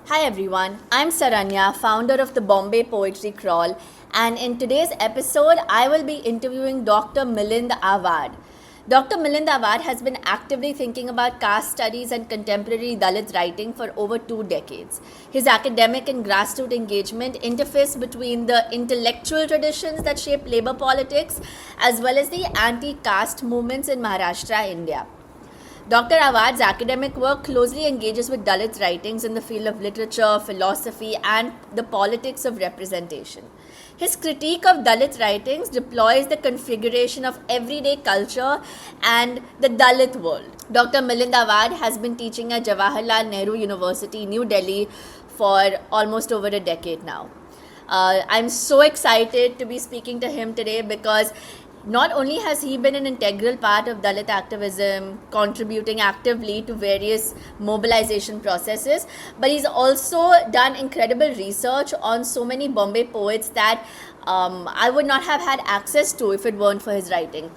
Hi everyone, I'm Saranya, founder of the Bombay Poetry Crawl, and in today's episode, I will be interviewing Dr. Milind Awad. Dr. Milind Awad has been actively thinking about caste studies and contemporary Dalit writing for over 2 decades. His academic and grassroots engagement interface between the intellectual traditions that shape labor politics as well as the anti caste movements in Maharashtra, India. Dr. Awad's academic work closely engages with Dalit writings in the field of literature, philosophy, and the politics of representation. His critique of Dalit writings deploys the configuration of everyday culture and the Dalit world. Dr. Milind Awad has been teaching at Jawaharlal Nehru University, New Delhi, for almost over a decade now. I'm so excited to be speaking to him today because not only has he been an integral part of Dalit activism, contributing actively to various mobilization processes, but he's also done incredible research on so many Bombay poets that I would not have had access to if it weren't for his writing.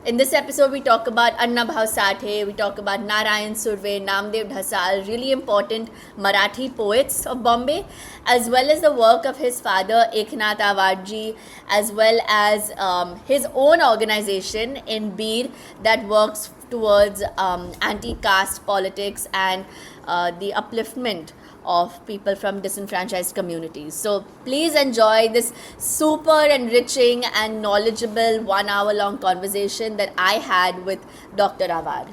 In this episode, we talk about Annabhau Sathe, we talk about Narayan Surve, Namdeo Dhasal, really important Marathi poets of Bombay, as well as the work of his father, Eknath Awad ji, as well as his own organization in Beer that works towards anti-caste politics and the upliftment of people from disenfranchised communities. So please enjoy this super enriching and knowledgeable 1 hour long conversation that I had with Dr. Awad.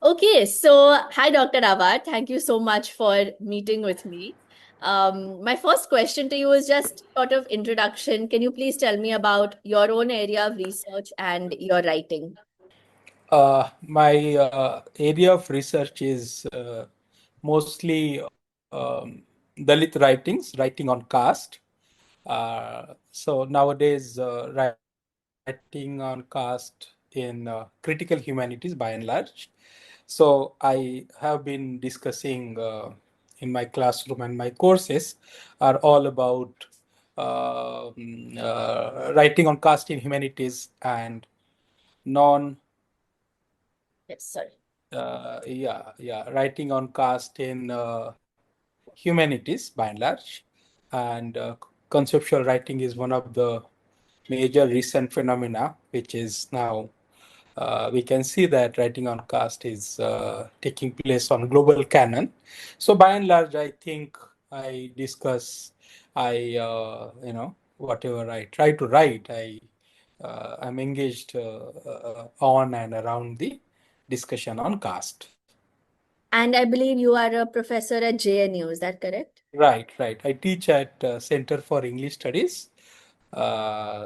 Okay, so hi, Dr. Awad. Thank you so much for meeting with me. My first question to you is just sort of introduction. Can you please tell me about your own area of research and your writing? My area of research is mostly Dalit writings, writing on caste. So nowadays, writing on caste in critical humanities by and large. So I have been discussing in my classroom, and my courses are all about writing on caste in humanities and non Yes, sorry. writing on caste in humanities by and large. And conceptual writing is one of the major recent phenomena, which is now we can see that writing on caste is taking place on global canon. So by and large, I think I discuss, whatever I try to write, I'm engaged on and around the discussion on caste. And I believe you are a professor at JNU, is that correct? Right, right. I teach at Center for English Studies,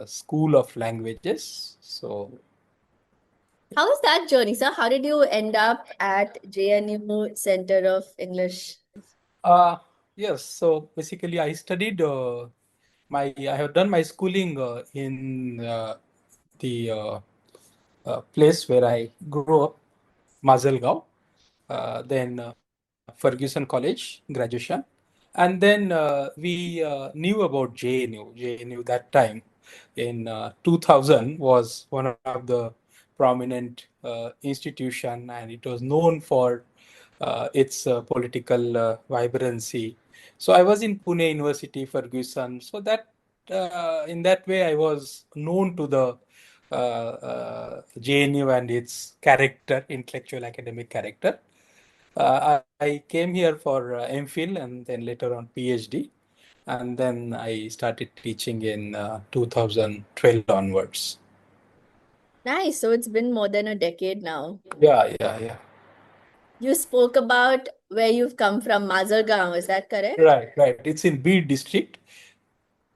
School of Languages. So, How was that journey, sir? How did you end up at JNU Center of English? uh, yes. So basically, I studied I have done my schooling in the place where I grew up, Mazelgaon. Then Ferguson College, graduation. And then we knew about JNU. JNU that time in 2000 was one of the prominent institution, and it was known for its political vibrancy. So I was in Pune University, Ferguson. So that in that way I was known to the JNU and its character, intellectual academic character. I came here for MPhil and then later on PhD. And then I started teaching in 2012 onwards. Nice. So it's been more than a decade now. Yeah, yeah, yeah. You spoke about where you've come from, Mazargaon, is that correct? Right, right. It's in B district.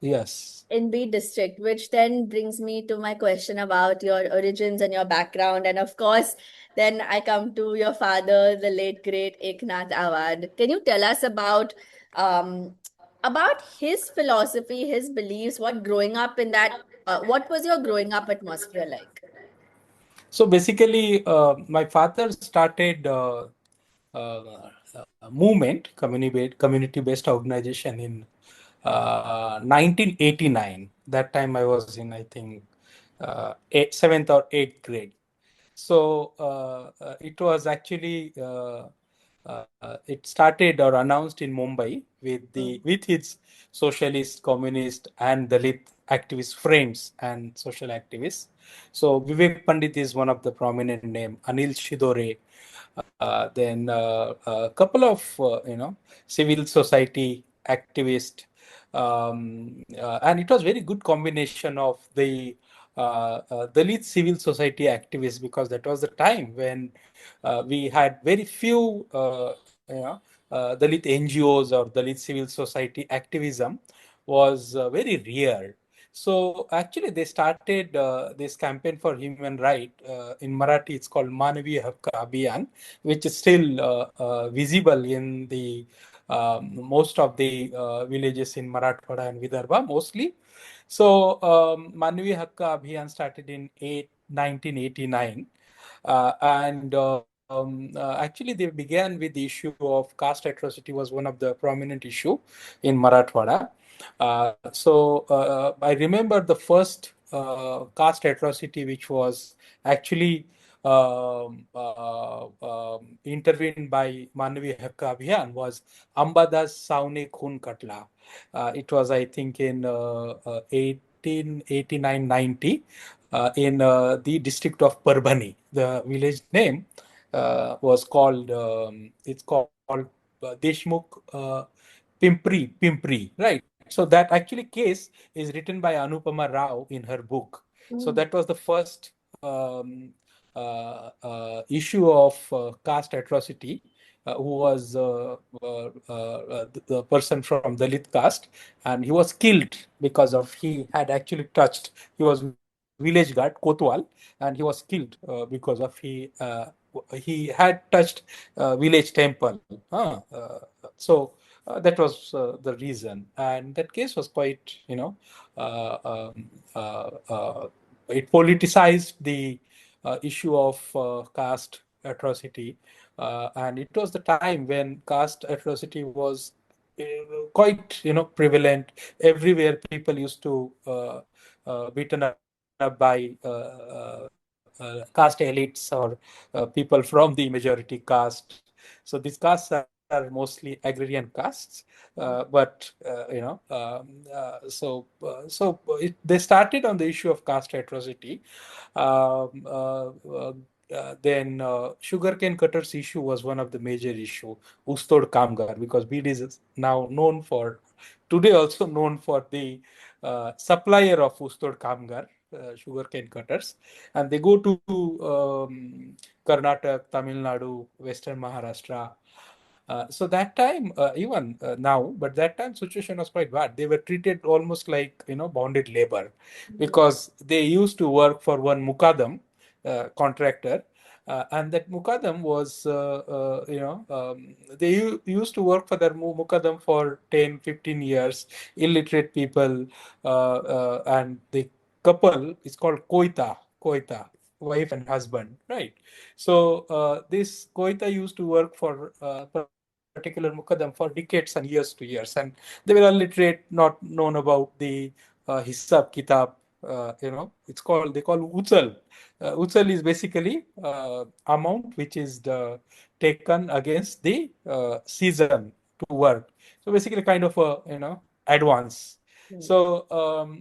Yes. In B district, which then brings me to my question about your origins and your background. And of course, then I come to your father, the late great Eknath Awad. Can you tell us about his philosophy, his beliefs, what was your growing up atmosphere like? So basically, my father started a movement, community-based organization in 1989. That time I was in, I think, seventh or eighth grade. So it was actually it started or announced in Mumbai with its socialist, communist, and Dalit activist friends and social activists. So Vivek Pandit is one of the prominent name. Anil Shidore, then a couple of civil society activists, and it was very good combination of the Dalit civil society activists, because that was the time when we had very few Dalit NGOs or Dalit civil society activism was very rare. So actually, they started this campaign for human right. In Marathi, it's called Manavi Hakka Abhiyan, which is still visible in the most of the villages in Marathwada and Vidarbha mostly. So Manavi Hakka Abhiyan started in 1989. And actually, they began with the issue of caste atrocity was one of the prominent issue in Marathwada. I remember the first caste atrocity, which was actually intervened by Manavi Hakka Abhiyan, was Ambadas Saune Khun Katla. It was, I think, in 1889-90 in the district of Parbhani. The village name was called, it's called Deshmukh Pimpri, right? So that actually case is written by Anupama Rao in her book. So that was the first issue of caste atrocity, who was the person from Dalit caste, and he was killed because of he had actually touched. He was village guard Kotwal, and he was killed because of he had touched village temple. That was the reason, and that case was quite, uh, um, uh, uh, it politicized the issue of caste atrocity, and it was the time when caste atrocity was quite, prevalent everywhere. People used to beaten up by caste elites or people from the majority caste. So these castes are mostly agrarian castes, they started on the issue of caste atrocity. Then sugarcane cutters issue was one of the major issue. Ustod Kamgar, because BD is now known for, today also known for the supplier of Ustod Kamgar, sugarcane cutters, and they go to Karnataka, Tamil Nadu, Western Maharashtra. So that time, even now, but that time situation was quite bad. They were treated almost like, bonded labor, because they used to work for one mukadam contractor, and that mukadam was, they used to work for their mukadam for 10, 15 years. Illiterate people, and the couple is called koita, wife and husband, right? So this koita used to work for particular mukadam for decades and years, and they were illiterate, not known about the hisab kitab. It's called, they call uchal. Uchal is basically amount which is taken against the season to work. So basically, kind of a, advance. So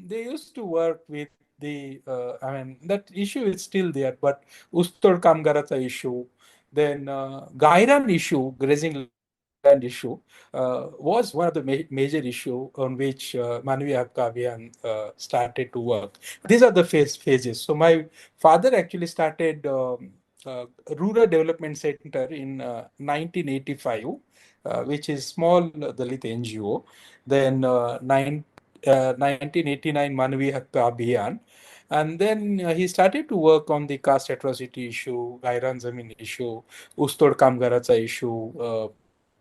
they used to work with the. I mean, that issue is still there, but Ustod Kamgarata issue, then Gairan issue, grazing land issue, was one of the major issue on which Manavi Hakka started to work. These are the phases. So my father actually started Rural Development Center in 1985, which is small Dalit NGO. Then 1989 Manavi Hakka Abhiyan. And then he started to work on the caste atrocity issue, Gairan Zamin issue, Ustod Kamgaracha issue,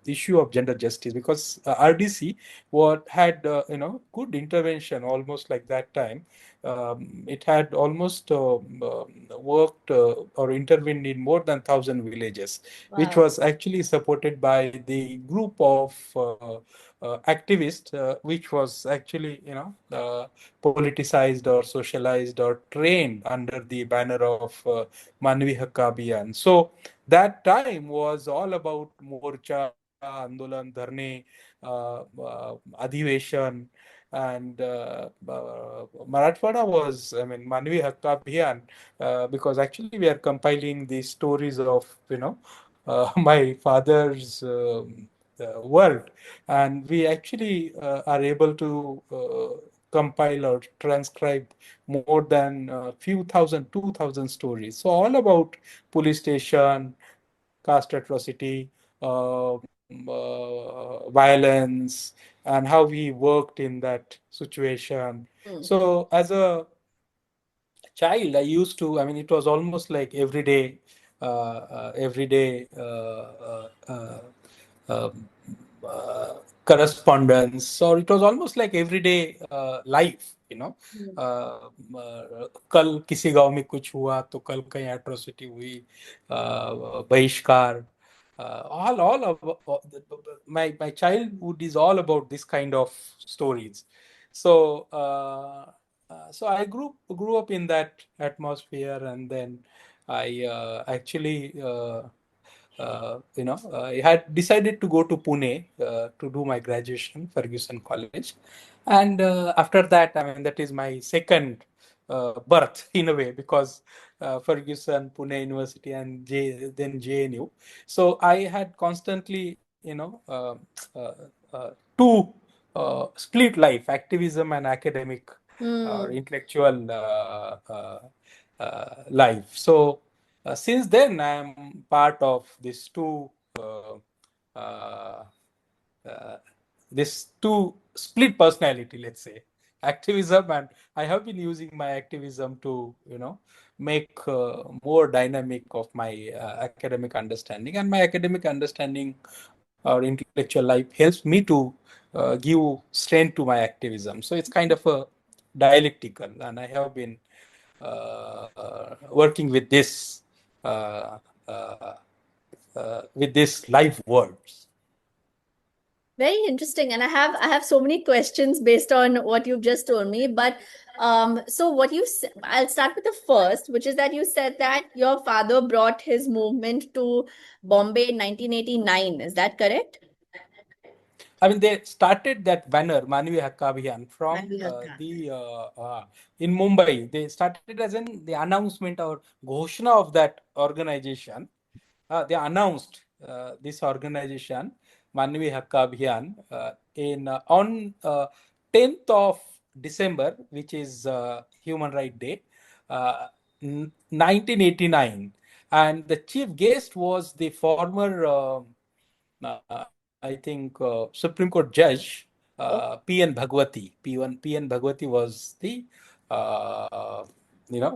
issue of gender justice, because RDC had good intervention almost like that time. It had almost worked or intervened in more than 1,000 villages, which was actually supported by the group of activists, which was actually politicized or socialized or trained under the banner of Manvi Hakka Abhiyan. So that time was all about morcha, andolan, dharne, adhiveshan, and Marathwada was, I mean, Manvi Hakka Abhiyan, because actually we are compiling the stories of, my father's world, and we actually are able to compile or transcribe more than few thousand, 2,000 stories. So all about police station, caste atrocity, violence, and how we worked in that situation. Hmm. So as a child, I used to, I mean, it was almost like everyday um, correspondence, or it was almost like everyday life, Hmm. कल किसी गांव में कुछ हुआ तो कल कहीं atrocity हुई, बहिष्कार, all of my childhood is all about this kind of stories. So so I grew up in that atmosphere, and then I actually I had decided to go to Pune to do my graduation, Ferguson College, and after that, I mean, that is my second birth in a way, because Ferguson, Pune University, and then JNU. So I had constantly, two split life: activism and academic or Hmm. intellectual life. So since then, I am part of these uh, uh, uh, this two split personality, let's say, activism, and I have been using my activism to make more dynamic of my academic understanding, and my academic understanding or intellectual life helps me to give strength to my activism. So it's kind of a dialectical, and I have been working uh, uh, with this live words. Very interesting, and I have so many questions based on what you've just told me. But so I'll start with the first, which is that you said that your father brought his movement to Bombay in 1989. Is that correct? I mean, they started that banner, Manvi Hakka Abhiyan, from Manvi Hakka. in Mumbai. They started as in the announcement or Ghoshna of that organization. They announced this organization, Manvi Hakka Abhiyan, on 10th of December, which is Human Right Day, uh, 1989. And the chief guest was the former I think Supreme Court Judge Oh, P.N. Bhagwati. P.N. Bhagwati was the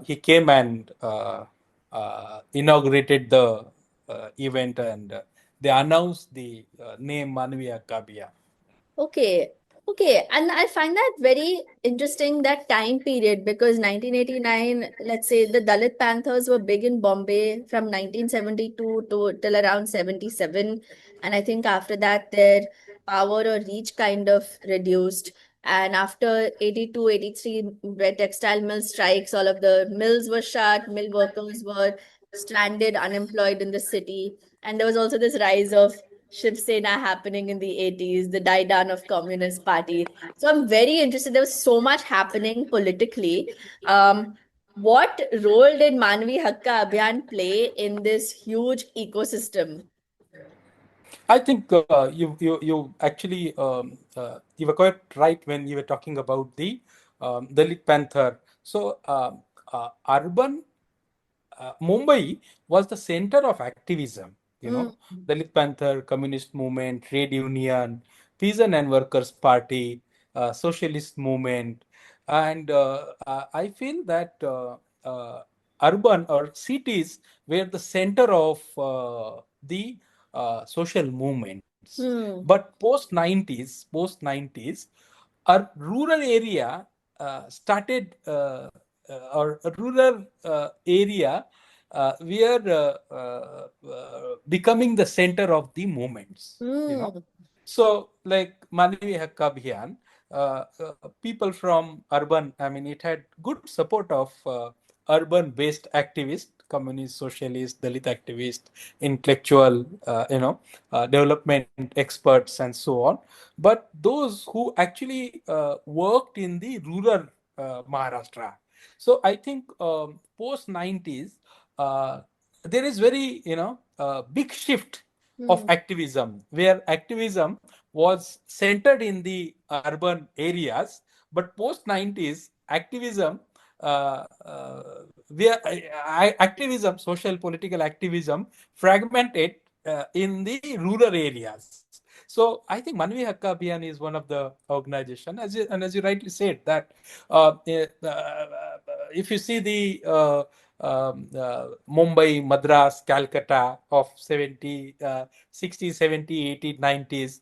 he came and inaugurated the event, and they announced the name Manviya Kabya. okay. Okay. And I find that very interesting, that time period, because 1989, let's say the Dalit Panthers were big in Bombay from 1972 to till around 77. And I think after that, their power or reach kind of reduced. And after 82, 83, where textile mill strikes, all of the mills were shut, mill workers were stranded, unemployed in the city. And there was also this rise of Shiv Sena happening in the 80s, the die down of Communist Party. So I'm very interested. There was so much happening politically. What role did Manvi Hakka Abhiyan play in this huge ecosystem? I think you actually you were quite right when you were talking about the Dalit Panther. So urban Mumbai was the center of activism. Hmm. Dalit Panther, Communist Movement, Trade Union, Peasant and Workers Party, Socialist Movement, and I feel that urban or cities were the center of the social movements. Hmm. But post 90s, our rural area started or a rural area were becoming the center of the movements. Hmm. So like Manvi Hakka Abhiyan, people from urban, I mean, it had good support of urban based activists communist, socialist, Dalit activist, intellectual, development experts, and so on. But those who actually worked in the rural Maharashtra. So I think post 90s, there is very big shift of Hmm. activism, where activism was centered in the urban areas, but post 90s activism, where activism, social political activism, fragmented in the rural areas. So I think Manvi Hakka Abhiyan is one of the organization, as you rightly said, that if you see the Mumbai, Madras, Calcutta of 70, 60, 70, 80, 90s,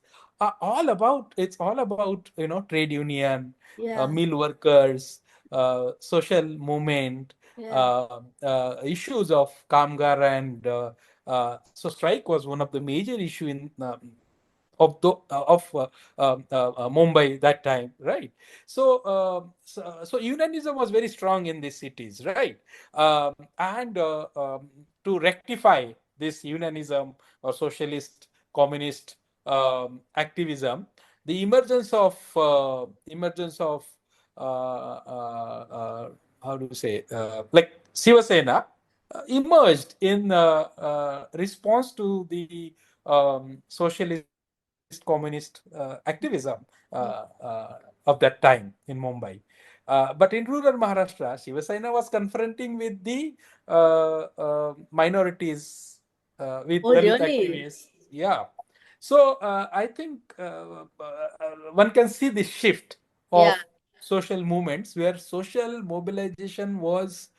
all about, it's all about, trade union, Yeah. mill workers, social movement, Yeah. issues of Kamgar, and so strike was one of the major issue in Mumbai that time, right? So unionism was very strong in these cities, right? And to rectify this unionism or socialist, communist activism, the emergence of how do you say, like Shiva Sena emerged in response to the socialist communist activism of that time in Mumbai. But in rural Maharashtra, Shiva Sena was confronting with the minorities, with Oh, Dalit really? activists. Yeah. So I think one can see the shift Yeah. of social movements where social mobilization was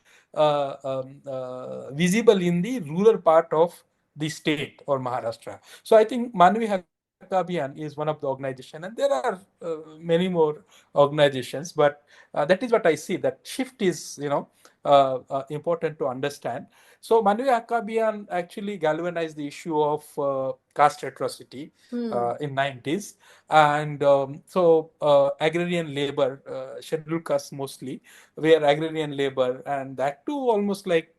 visible in the rural part of the state or Maharashtra. So I think Manvi Hakka Abhiyan is one of the organization, and there are many more organizations. But that is what I see. That shift is, important to understand. So Manvi Hakka Abhiyan actually galvanized the issue of caste atrocity Hmm. in 90s, and agrarian labor, scheduled castes mostly, were agrarian labor, and that too almost like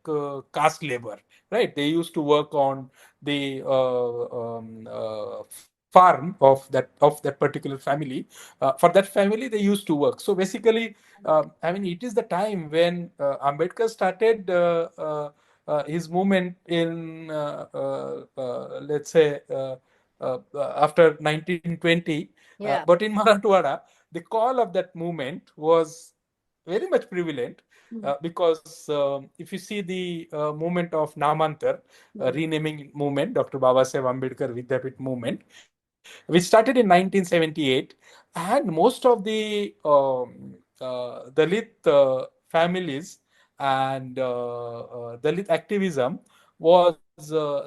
caste labor, right? They used to work on the farm of that particular family. For that family, they used to work. So basically, I mean, it is the time when Ambedkar started his movement in, let's say, after 1920. Yeah. But in Marathwada, the call of that movement was very much prevalent, Hmm. because if you see the movement of Namantar, Hmm. renaming movement, Dr. Babasaheb Ambedkar Vidyapit movement, which started in 1978, and most of the Dalit families and Dalit activism was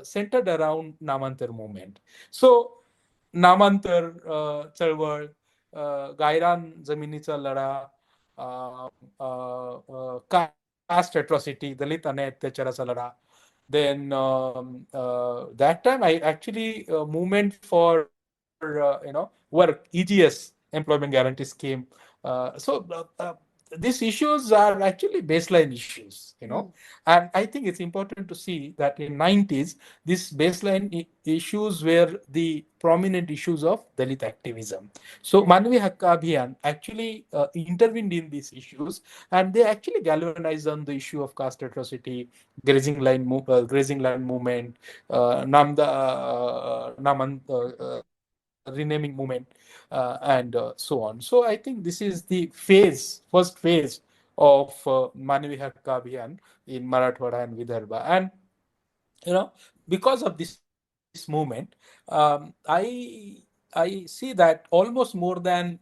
centered around Namantar movement. So नामांतर चळवळ, गायरान जमिनीचा लढा, cast atrocity, दलित अन्याय अत्याचाराचा लढा. Then that time I actually movement for work, EGS, employment guarantee scheme. These issues are actually baseline issues, Hmm. and I think it's important to see that in 90s these baseline issues were the prominent issues of Dalit activism. So Yeah. Manvi Hakka Abhiyan actually intervened in these issues, and they actually galvanized on the issue of caste atrocity, grazing land movement, renaming movement, and so on. So I think this is the first phase of Manvi Hakka Abhiyan in Marathwada and Vidarbha. And because of this movement, I see that almost more than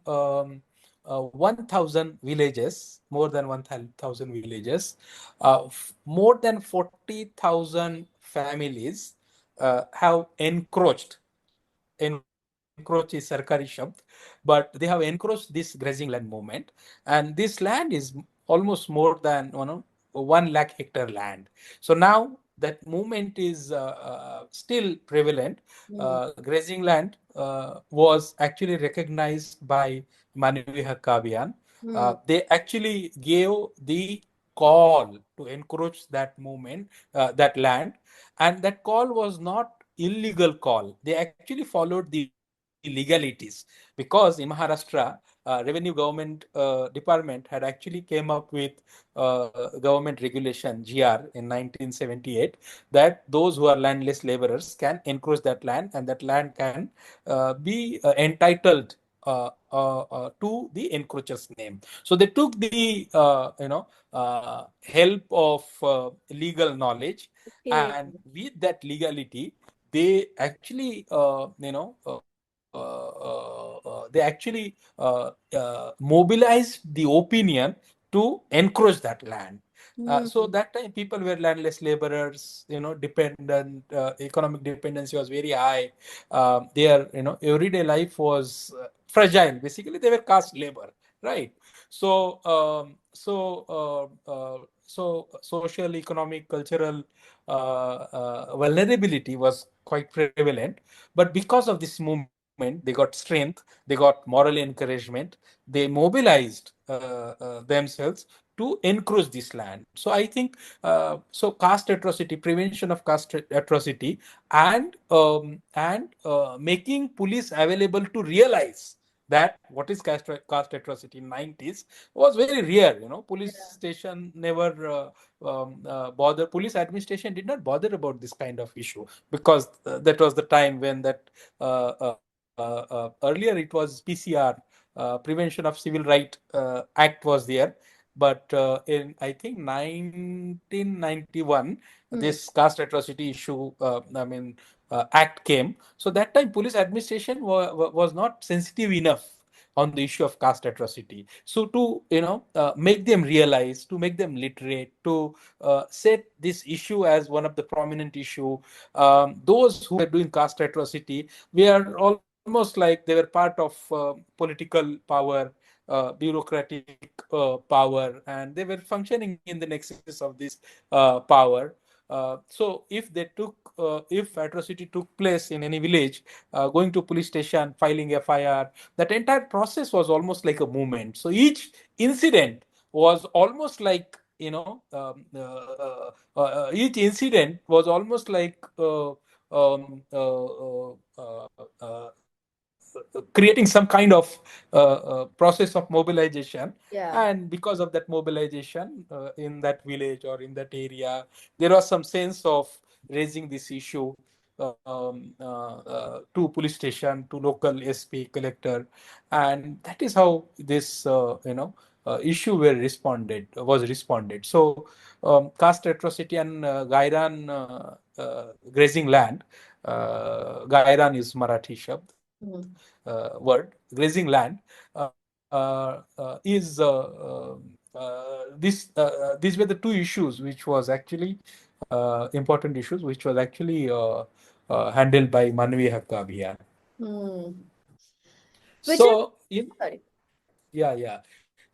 1,000 villages, more than 1,000 villages, more than 40,000 families have encroached is Sarkari Shabd, but they have encroached this grazing land movement, and this land is almost more than 1 lakh hectare land. So now that movement is still prevalent. Hmm. Grazing land was actually recognized by Manvi Hakka Abhiyan. Hmm. They actually gave the call to encroach that movement, that land, and that call was not illegal call. They actually followed the legalities, because in Maharashtra, revenue government department had actually came up with government regulation GR in 1978, that those who are landless laborers can encroach that land, and that land can be entitled to the encroacher's name. So they took the help of legal knowledge, Okay. and with that legality, they actually they actually mobilized the opinion to encroach that land. Hmm. So that time people were landless laborers, dependent, economic dependency was very high. Their everyday life was fragile. Basically, they were caste labor, right? So social, economic, cultural vulnerability was quite prevalent. But because of this movement, they got strength, they got moral encouragement, they mobilized themselves to encroach this land. So I think caste atrocity, prevention of caste atrocity, and making police available to realize that what is caste atrocity in 90s was very rare. Police station never bother. Police administration did not bother about this kind of issue, because that was the time when that earlier it was PCR, Prevention of Civil Right Act was there. But in, I think, 1991, Hmm. this caste atrocity issue, act came. So that time police administration was not sensitive enough on the issue of caste atrocity. So to make them realize, to make them literate, to set this issue as one of the prominent issue, those who were doing caste atrocity were almost like they were part of political power, bureaucratic power, and they were functioning in the nexus of this power. So if atrocity took place in any village, going to police station, filing FIR, that entire process was almost like a movement. So each incident was almost like, each incident was almost like creating some kind of process of mobilization. Yeah. And because of that mobilization in that village or in that area, there was some sense of raising this issue to police station, to local SP, collector, and that is how this issue was responded. So caste atrocity and gairan, grazing land. Gairan is Marathi shabd, Hmm. word, grazing land, is these were the two issues which was actually important issues, which was actually handled by Manvi Hakka Abhiyan. Hmm. Which is So sorry. yeah.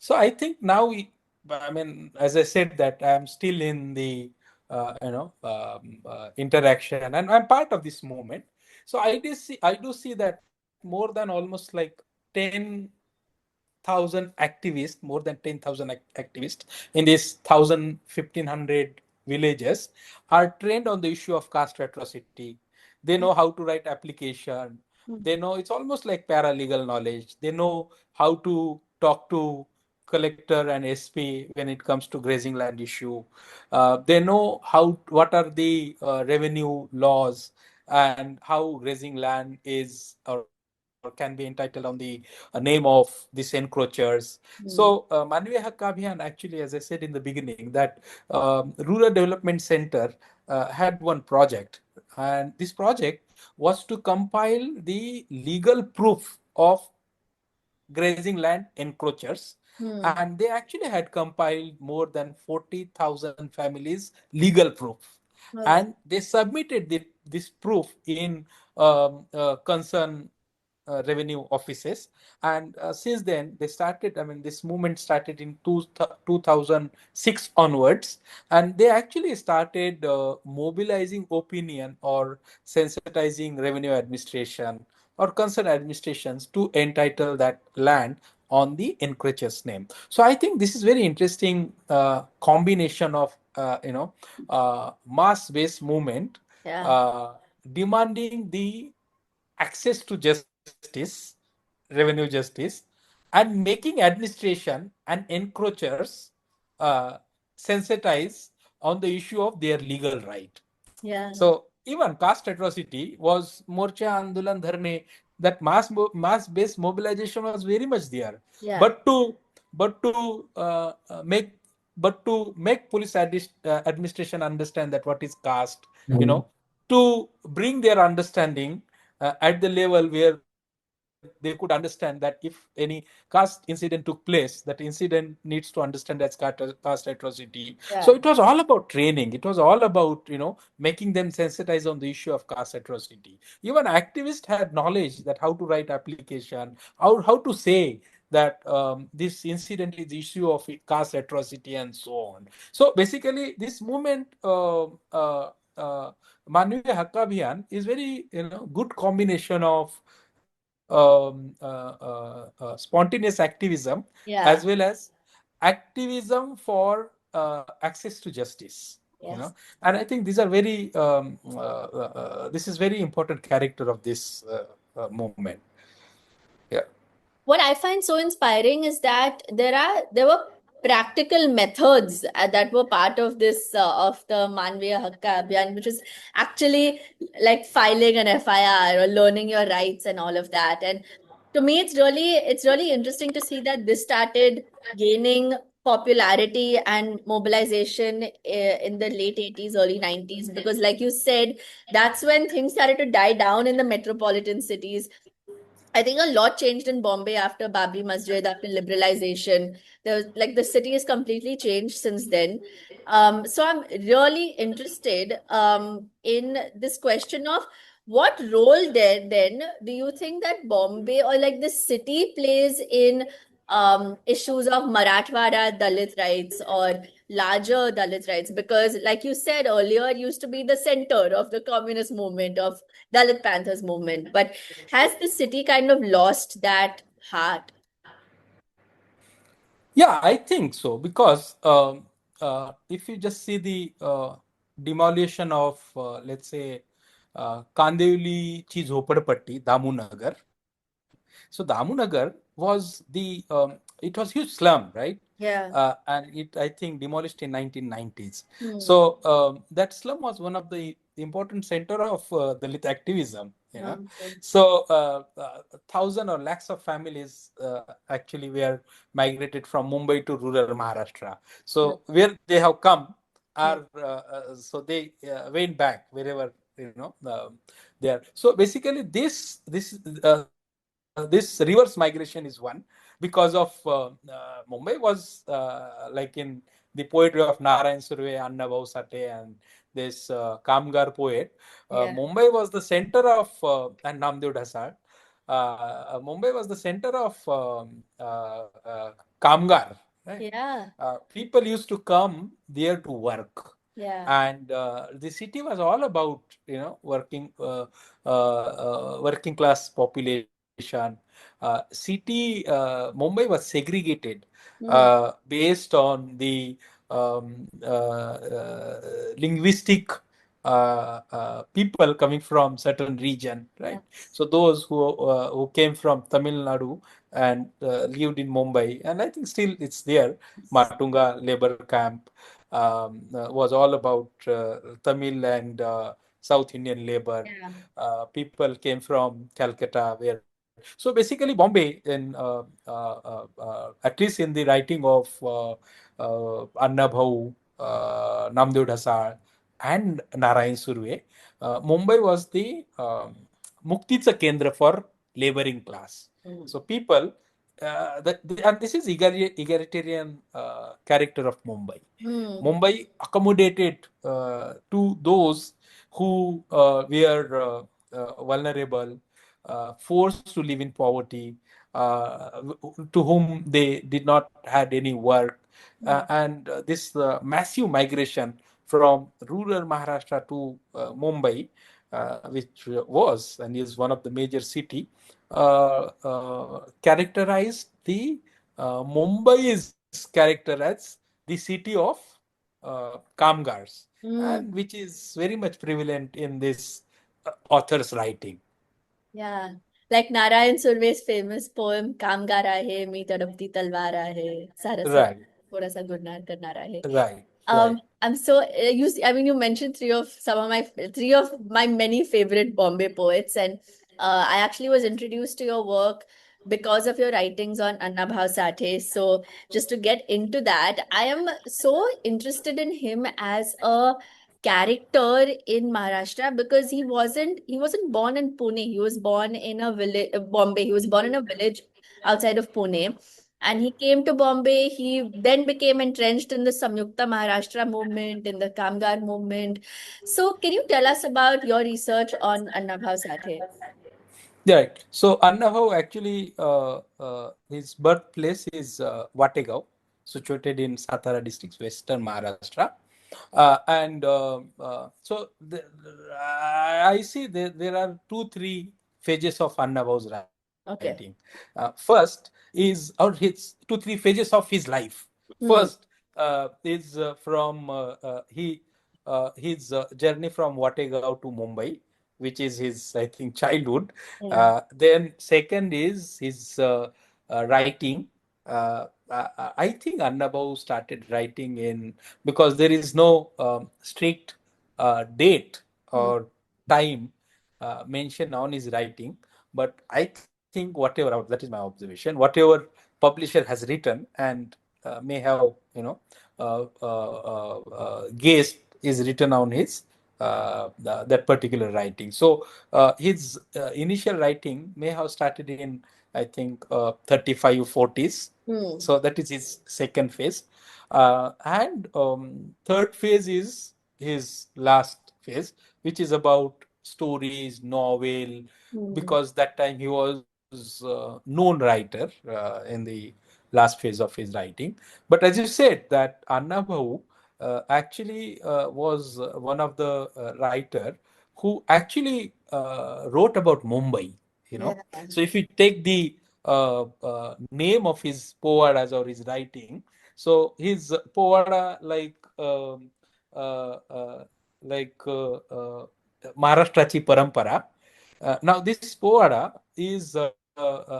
So I think now I mean, as I said, that I'm still in the interaction, and I'm part of this movement. So I do see that more than almost like 10,000 activists, more than 10,000 activists in these 1,000, 1,500 villages are trained on the issue of caste atrocity. They know how to write application. Hmm. They know, it's almost like paralegal knowledge. They know how to talk to collector and SP when it comes to grazing land issue. They know what are the revenue laws, and how grazing land is or can be entitled on the name of these encroachers. So Hmm. Manvi Hak Abhiyan, actually, as I said in the beginning, that Rural Development Center had one project, and this project was to compile the legal proof of grazing land encroachers. Hmm. And they actually had compiled more than 40,000 families legal proof, Oh. and they submitted this proof in concern revenue offices. And since then they started, I mean, this movement started in 2006 onwards, and they actually started mobilizing opinion or sensitizing revenue administration or concerned administrations to entitle that land on the encroacher's name. So I think this is very interesting combination of mass-based movement Yeah. demanding the access to justice, revenue justice, and making administration and encroachers uh, sensitize on the issue of their legal right. Yeah. So even caste atrocity was morcha andolan dharne, that mass based mobilization was very much there. Yeah. But to but to make police administration understand that what is caste, you know, to bring their understanding at the level where they could understand that if any caste incident took place, that incident needs to understand as caste atrocity. So it Yeah. was all about training. It was all about, making them sensitize on the issue of caste atrocity. Even activists had knowledge that how to write application, how to say that this incident is issue of caste atrocity and so on. So basically, this movement, uh, Manviya Hakka Abhiyan, is very good combination of spontaneous activism as Yeah. well as activism for access to justice. Yes. And I think these are very this is very important character of this movement. Yeah. What I find so inspiring is that there were practical methods that were part of this of the Manviya Hakka Abhiyan, which is actually like filing an FIR or learning your rights and all of that. And to me, it's really interesting to see that this started gaining popularity and mobilization in the late 80s, early 90s, because like you said, that's when things started to die down in the metropolitan cities. I think a lot changed in Bombay after Babri Masjid, after liberalization. There was like the city has completely changed since then. So I'm really interested in this question of what role then do you think that Bombay or like the city plays in issues of Marathwada Dalit rights or larger Dalit rights? Because like you said earlier, it used to be the center of the communist movement, of Dalit Panthers movement. But has the city kind of lost that heart? Yeah, I think so because if you just see the demolition of let's say Kandevli ची झोपडपट्टी दामूनगर. So Damunagar was it was huge slum, right? Yeah. And it, I think, demolished in 1990s. Hmm. So that slum was one of the important center of Dalit activism. Okay. So thousand or lakhs of families actually were migrated from Mumbai to rural Maharashtra. Yeah. So where they have come Yeah. are so they went back wherever there. So basically, this reverse migration is one because of Mumbai was like in the poetry of Narayan Surve, Annabhau Sathe, and this Kamgar poet. Yeah. Mumbai was the center of and Namdeo Dhasal. Mumbai was the center of Kamgar, right? Yeah. People used to come there to work, Yeah. and the city was all about working class population. City Mumbai was segregated Hmm. based on the linguistic people coming from certain region, right? Yes. So those who came from Tamil Nadu and lived in Mumbai, and I think still it's there. Matunga labor camp was all about Tamil and South Indian labor. Yeah. People came from Calcutta, where so basically Bombay, in at least in the writing of Annabhau, Namdeo Dhasal, and Narayan Surve, Mumbai was the Mukticha Kendra for laboring class. Hmm. So people, and this is egalitarian character of Mumbai. Hmm. Mumbai accommodated to those who were vulnerable, forced to live in poverty, to whom they did not had any work, Hmm. and this massive migration from rural Maharashtra to Mumbai which was and is one of the major city, characterized the Mumbai is characterized as the city of Kamgars, Mm, and which is very much prevalent in this author's writing. yeah. Like Narayan Surve's famous poem, Kamgar Aahe, मी तड़पती तलवार आहे, सारस Right, थोड़ा सा गुनहार करनार आहे. right, right. I'm so I mean, you mentioned three of my many favorite Bombay poets, and I actually was introduced to your work because of your writings on Annabhau Sathe. So just to get into that, I am so interested in him as a character in Maharashtra because he wasn't born in Pune. He was born in a village, Bombay. He was born in a village outside of Pune, and he came to Bombay. He then became entrenched in the Samyukta Maharashtra movement, in the Kamgar movement. So, can you tell us about your research on Annabhau Sathe? Right. So Annabhau actually, his birthplace is Vategao, situated in Satara district, western Maharashtra. I see there are two, three phases of Annabhau's writing. Okay. First is, or his two, three phases of his life. Hmm. First is from his journey from Vategao to Mumbai, which is his, I think, childhood. Yeah. Then second is his writing. I think Annabhau started writing in, because there is no strict date Hmm. or time mentioned on his writing. But I think whatever, that is my observation, whatever publisher has written and may have, guessed is written on his that particular writing. So his initial writing may have started in, I think, 35 40s. Hmm. So that is his second phase. And third phase is his last phase, which is about stories, novel, Hmm. because that time he was known writer in the last phase of his writing. But as you said, that Annabhau actually was one of the writer who actually wrote about Mumbai. Yeah. So if you take the name of his povadas or his writing, so his povada uh, uh, like Maharashtraची परंपरा. Now this povada is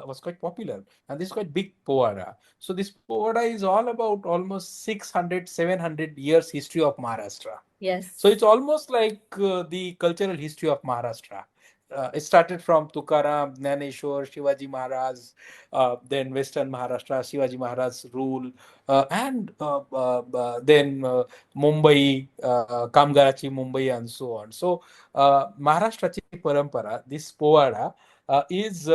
was quite popular, and this is quite big povada. So this povada is all about almost 600, 700 years history of Maharashtra. So Yes. it's almost like the cultural history of Maharashtra. It started from Tukaram, Jnaneshwar, Shivaji Maharaj, then Western Maharashtra, Shivaji Maharaj's rule, and then Mumbai, Kamgarachi Mumbai, and so on. So Maharashtraची परंपरा, this povada, is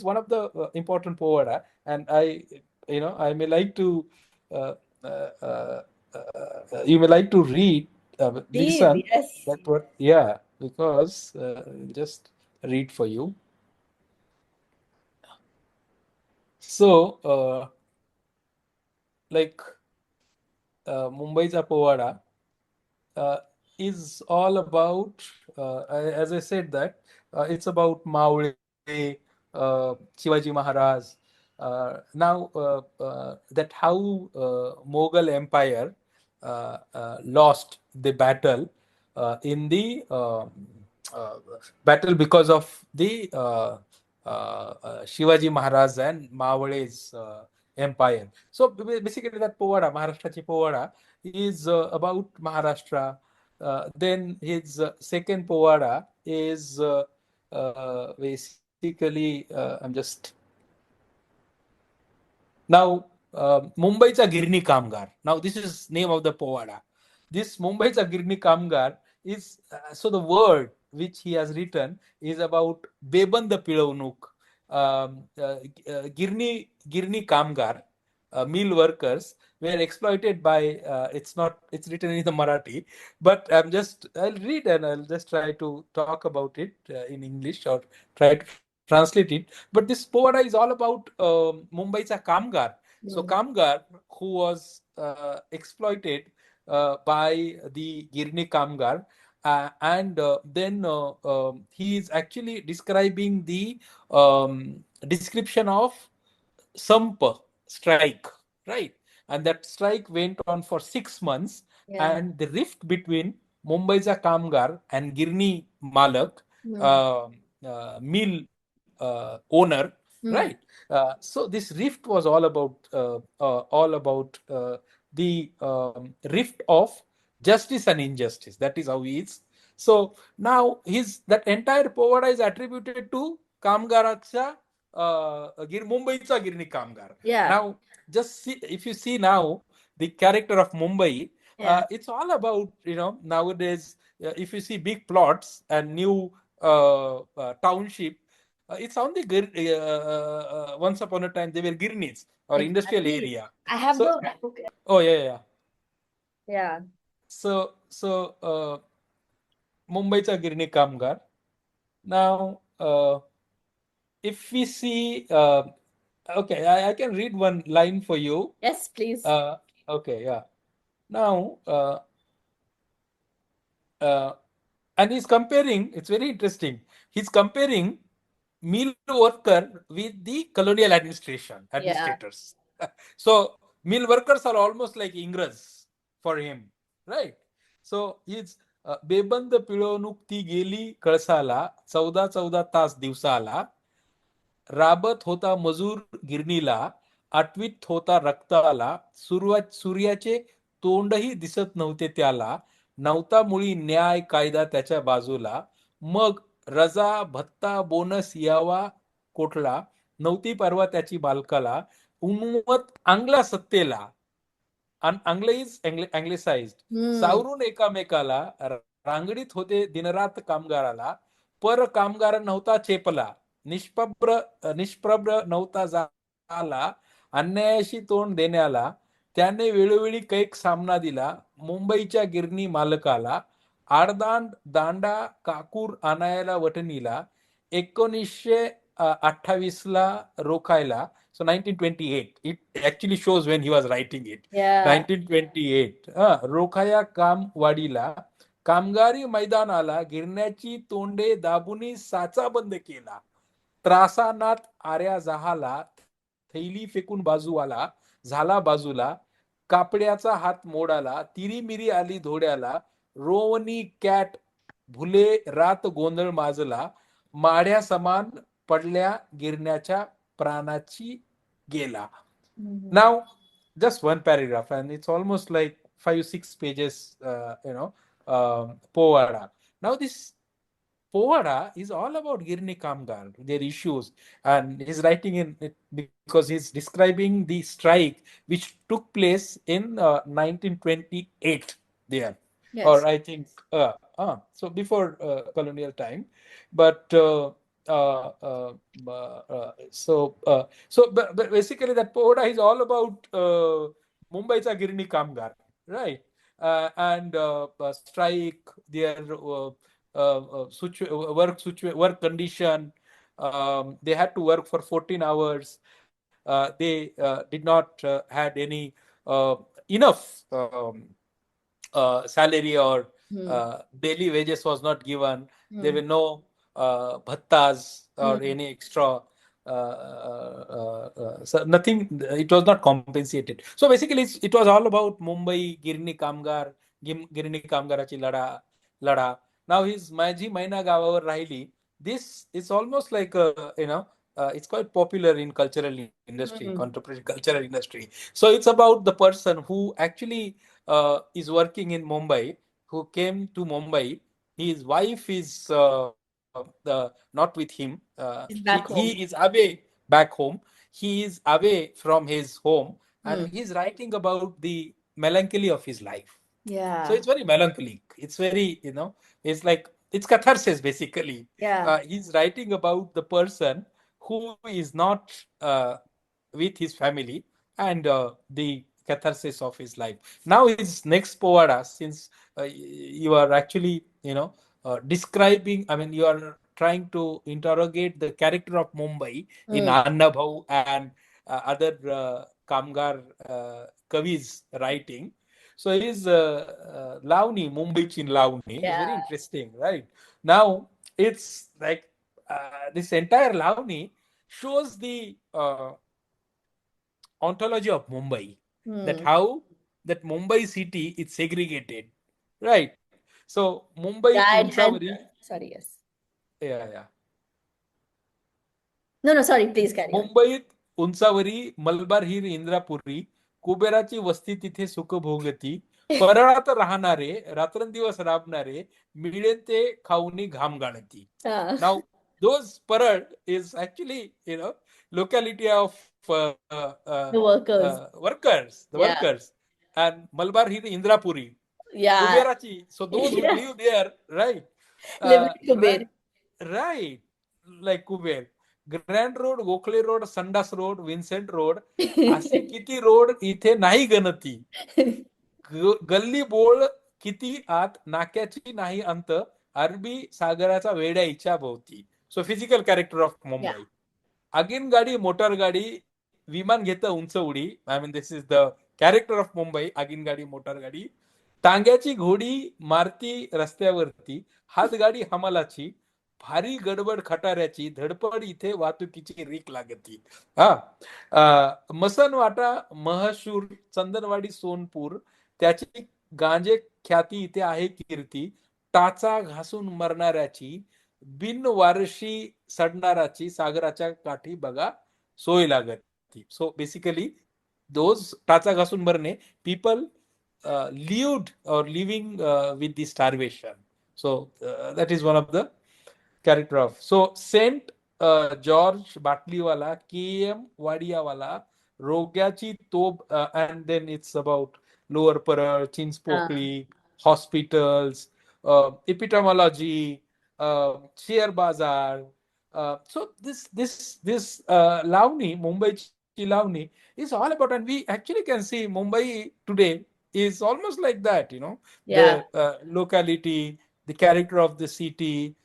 one of the important povada, and I may like to uh, uh, uh, you may like to read, Please, listen yes. that what, yeah, because just read for you. So like Mumbai's povada uh, is all about, as I said, that it's about Maule, Shivaji Maharaj. Now, that how Mughal Empire lost the battle in the battle because of the Shivaji Maharaj and Mawale's empire. So basically, that Povada, Maharashtrachi Povada, is about Maharashtra. Then his second Povada is basically, I'm just now, Mumbai's Girni Kamgar. Now, this is name of the povada. This Mumbai's Girni Kamgar is, so the word which he has written is about Beban the Pilavnuk. Girni Kamgar, mill workers, were exploited by, it's written in the Marathi, but I'll read and I'll just try to talk about it in English, or try to translate it. But this povada is all about Mumbai's Kamgar. So Hmm. Kamgar, who was exploited by the Girni Kamgar, and then he is actually describing the description of Samp strike, right? And that strike went on for 6 months, Yeah. and the rift between Mumbai's Kamgar and Girni Malak, Hmm. mill owner, right? Hmm. So this rift was all about the rift of justice and injustice. That is how he is. So now his that entire povada is attributed to Kamgaracha, Mumbaiचा गिरणी कामगार. Yeah. Now, just see, if you see now the character of Mumbai, Yeah. it's all about, nowadays, if you see big plots and new township, it's on the once upon a time they were girnis or industrial Exactly. area. I have So, the book. oh yeah, yeah. Yeah. So Mumbaiचा गिरणी कामगार. Now, if we see, okay, I can read one line for you. Yes, please. Okay, yeah. Now, uh, and he's comparing, it's very interesting. He's comparing meal worker with the colonial Yeah. administrators. So, meal workers are almost like Ingras for him, right? So, he's बेबंद पिळवणूक ती गेली कळसाला 14-14 तास दिवसाला राबत होता मजूर गिरणीला आठवीत होता रक्ताला सूर्याचे तोंडही दिसत नव्हते त्याला नव्हता मुळी न्याय कायदा त्याच्या बाजूला मग रजा भत्ता बोनस यावा कोठला नव्हती परवा त्याची बालकाला उन्मत आंग्ला सत्तेला आंग्ल इज अँग्लिसाइज्ड Hmm. सावरून एकामेकाला रांगडीत होते दिनरात कामगाराला पर कामगार नव्हता चेपला निष्प्रभ नव्हता झाला अन्यायाशी तोंड देण्याला त्याने वेळोवेळी कैक सामना दिला मुंबईच्या गिरणी मालकाला आडदांड दांडा काकूर आणायला वटणीला 1928 रोखायला so 1928 it actually shows when he was writing it Yeah. 1928 रोखाया काम वाढीला कामगारी मैदानाला गिरण्याची तोंडे दाबुनी साचा बंद केला त्रासानात आर्या जहाला थैली फेकून बाजूवाला झाला बाजूला कापड्याचा हात मोडाला तिरीमिरी आली धोड्याला रोवणी कॅट भुले रात गोंधळ माजला माढ्या समान पडल्या गिरण्याच्या प्राणाची गेला. Now, just one paragraph, and it's almost like 5-6 pages, Povada. Now, this Povada is all about Girni Kamgar, their issues, and he's writing in it because he's describing the strike which took place in 1928 there, Yes. or I think so before colonial time, but but basically that Povada is all about Mumbai's Girni Kamgar, right? And strike their work condition. They had to work for 14 hours. They did not had any enough salary or daily wages was not given. There were no bhattas or any extra. So nothing. It was not compensated. So basically, it was all about Mumbai Girni Kamgar, गिरणी कामगाराची लढा. Now his माझी मैना गावावर राहिली. This is almost like it's quite popular in cultural industry, contemporary cultural industry. So it's about the person who actually is working in Mumbai, who came to Mumbai. His wife is not with him. He's back He home. is away back home. He is away from his home, and he's writing about the melancholy of his life. Yeah. So it's very melancholic. It's very, it's like, it's catharsis basically. Yeah. He's writing about the person who is not with his family and the catharsis of his life. Now his next povada, since you are actually, describing, I mean, you are trying to interrogate the character of Mumbai in Annabhau and other Kamgar Kavi's writing. So his Lavani, Mumbai's in Lavani, is Yeah. very interesting, right? Now it's like this entire Lavani shows the ontology of Mumbai, that Hmm. how that Mumbai city is segregated, right? So Mumbai Yeah, it has. Unsavari, Sorry, yes. yeah, yeah. No, no, sorry, please carry on. मुंबईत उंचावरी मलबार हिर इंद्रापुरी कुबेराची वस्ती तिथे सुख भोगती परळात राहणारे रात्रंदिवस राबणारे मिळेल ते खाऊनी घाम गाळती. Ah, Now those Parad is actually locality of the workers. workers, the Yeah. workers, and Malbar Hir Indrapuri, Yeah. Kuberachi. So those who Yeah. live there, right, Live uh, in Kuber. right, right, like Kuber. Grand road, Gokhale road, संडास road, Vincent road, असे किती road इथे नाही गणती. गल्ली बोळ किती आत, नाक्याची नाही अंत, अरबी सागराचा वेड्या इच्छा भोवती. So physical character of Yeah. Mumbai. आगीन गाडी, मोटार गाडी, विमान घेतं उंच उडी. I mean this is the character of Mumbai. आगीन गाडी, मोटार गाडी, टांग्याची घोडी मारती रस्त्यावरती, हातगाडी हमालाची, भारी गडबड खटाऱ्याची, धडपड इथे वाहतुकीची रीक लागती. मसनवाटा, महशूर, चंदनवाडी, सोनपूर, त्याची गांजे ख्याती इथे आहे कीर्ती, टाचा घासून मरणाऱ्याची, बिनवारशी सडणाराची, सागराच्या काठी बघा सोय लागती. सो बेसिकली दोज टाचा घासून मरणे, people lived or living with the starvation. So that is one of the character of. So Saint George Batliwala, K.M. Wadiawala, रोग्याची तोब, and then it's about Lower Parel, Chinspokli, hospitals, epidemiology, share bazaar. So this Lavani, Mumbai Lavani, is all about, and we actually can see Mumbai today is almost like that, the Yeah. locality, the character of the city,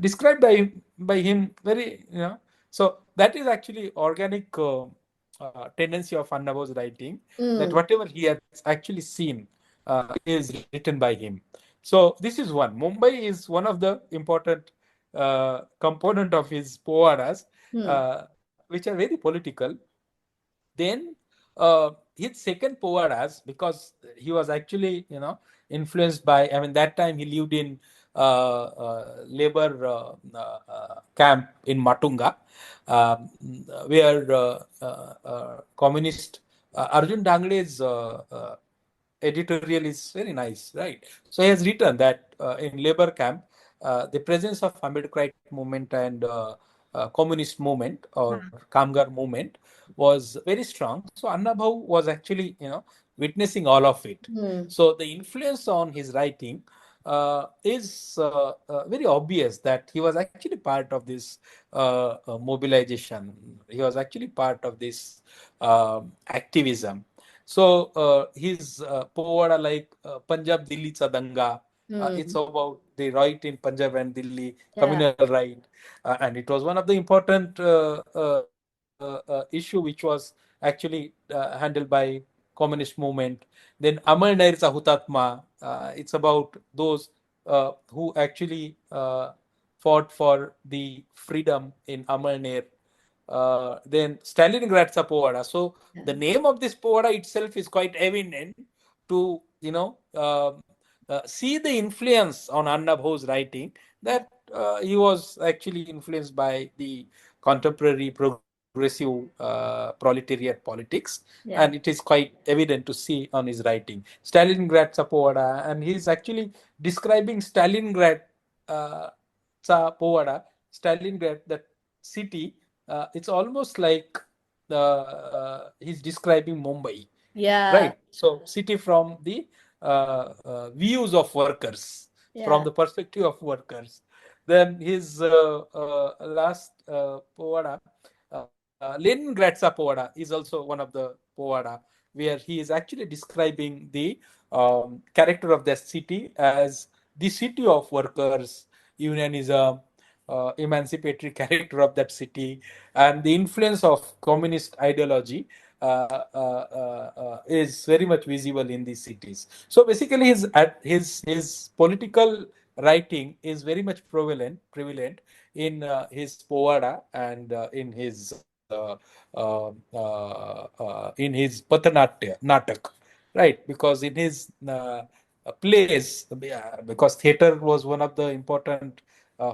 described by him very, so that is actually organic tendency of Annabhau's writing, that Mm. whatever he has actually seen is written by him. So this is one. Mumbai is one of the important component of his poemas, Hmm. which are very political. Then his second poetas, because he was actually influenced by, I mean, that time he lived in labor camp in Matunga, where communist Arjun Dangle's editorial is very nice, right? So he has written that in labor camp, the presence of Ambedkarite movement and communist movement or Kamgar movement was very strong. So Annabhau was actually, witnessing all of it. Hmm. So the influence on his writing is very obvious, that he was actually part of this mobilization. He was actually part of this activism. So his poem like Punjab Dilli Cha Danga, it's Hmm. about the right in Punjab and Delhi, Yeah. communal right, and it was one of the important issue which was actually handled by communist movement. Then Amar Naircha Hutatma, it's about those who actually fought for the freedom in Amar Nair. Then Stalingrad's Povada. So the name of this Povada itself is quite evident to see the influence on Annabhau's writing, that he was actually influenced by the contemporary progressive proletariat politics, and Yeah. it is quite evident to see on his writing. Stalingrad Povada, and he is actually describing Stalingrad Povada, Stalingrad, that city. It's almost like he's describing Mumbai, Yeah. right? So city from the views of workers, from Yeah. the perspective of workers. Then his last povada, Leningradsa povada, is also one of the povada, where he is actually describing the character of the city as the city of workers, unionism, emancipatory character of that city, and the influence of communist ideology is very much visible in these cities. So basically, his political writing is very much prevalent in his Povada and in his Pathanatya Natak, right? Because in his plays, because theater was one of the important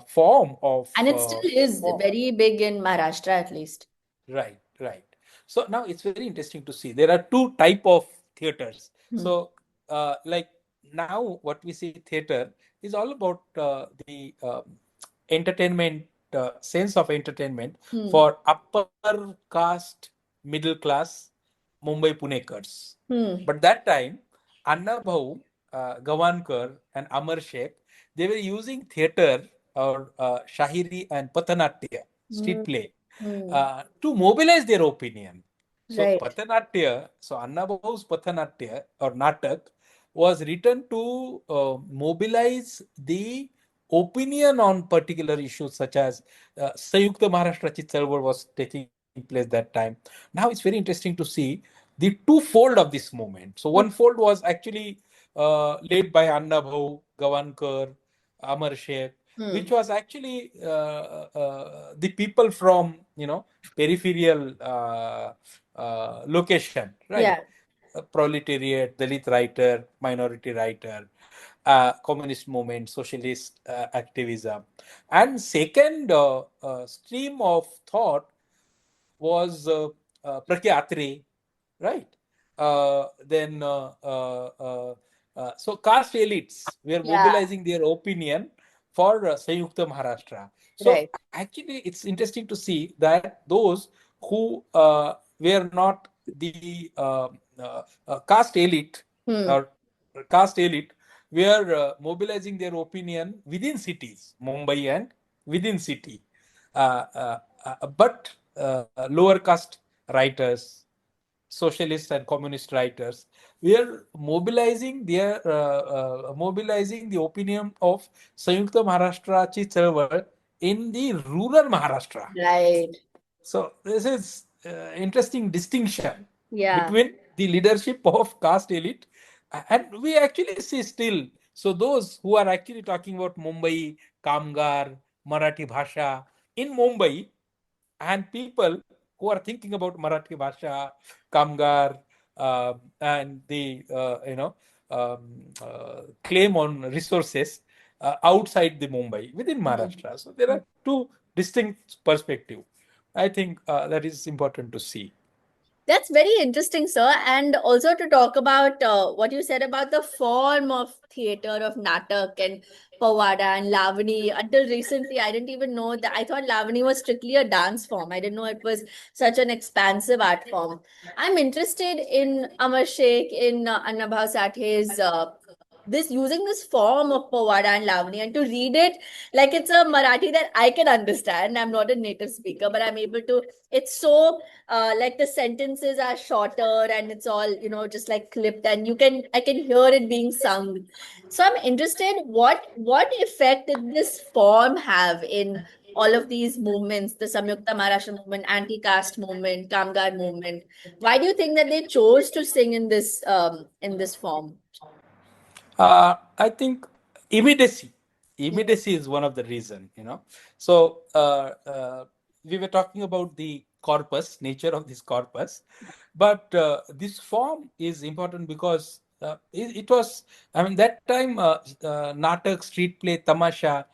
form of And it still is very big in Maharashtra, at least. right, right. So now it's very interesting to see there are two type of theaters. Hmm. So like now what we see theater is all about the entertainment, sense of entertainment Hmm. for upper caste, middle class Mumbai Punekars. Hmm. But that time, Annabhau, Gavankar, and Amar Sheikh, they were using theater or Shahiri and Pathanatya, Hmm. street play, Hmm. to mobilize their opinion. So Right. Pathanatya, so Annabhau's Pathanatya or Natak was written to mobilize the opinion on particular issues such as Sanyukta Maharashtrachi Chalwal was taking place that time. Now it's very interesting to see the two-fold of this movement. So one Hmm. fold was actually led by Annabhau, Gavankar, Amar Sheikh, Hmm. which was actually the people from peripheral location, right? Yeah. Proletariat, Dalit writer, minority writer, communist movement, socialist activism, and second stream of thought was Prakya Atre, right? So caste elites were Yeah. mobilizing their opinion for Sanyukta Maharashtra. So Right. actually, it's interesting to see that those who were not the caste elite Hmm. or caste elite were mobilizing their opinion within cities, Mumbai and within city. But lower caste writers, socialist and communist writers, were mobilizing the opinion of Sanyukta Maharashtraची चळवळ in the rural Maharashtra. Right. So this is interesting distinction Yeah. between the leadership of caste elite, and we actually see still. So those who are actually talking about Mumbai, Kamgar, Marathi Bhasha in Mumbai, and people who are thinking about Marathi Bhasha, Kamgar, and the claim on resources outside the Mumbai within Hmm. Maharashtra. So there are two distinct perspectives. I think that is important to see. That's very interesting, sir. And also to talk about what you said about the form of theater of Natak and Pawada and Lavani. Until recently, I didn't even know that. I thought Lavani was strictly a dance form. I didn't know it was such an expansive art form. I'm interested in Amar Sheikh, in Annabhau Sathe's this using this form of Pawada and Lavani and to read it like it's a Marathi that I can understand. I'm not a native speaker, but I'm able to. It's so like the sentences are shorter and it's all just like clipped and I can hear it being sung. So I'm interested what effect did this form have in all of these movements, the Samyukta Maharashtra movement, anti-caste movement, Kamgar movement? Why do you think that they chose to sing in this form? I think immediacy. Immediacy is one of the reason. So we were talking about the corpus, nature of this corpus, but this form is important because it was. I mean, that time, natak, street play, tamasha,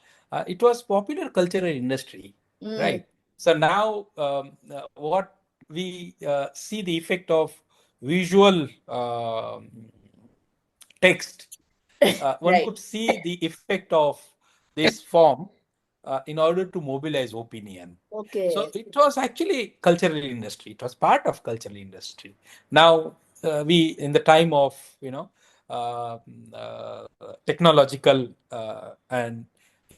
it was popular cultural industry, Mm, right? So now, what we see the effect of visual text, one right. could see the effect of this form in order to mobilize opinion. So Okay. it was actually cultural industry. It was part of cultural industry. Now we, in the time of uh, technological and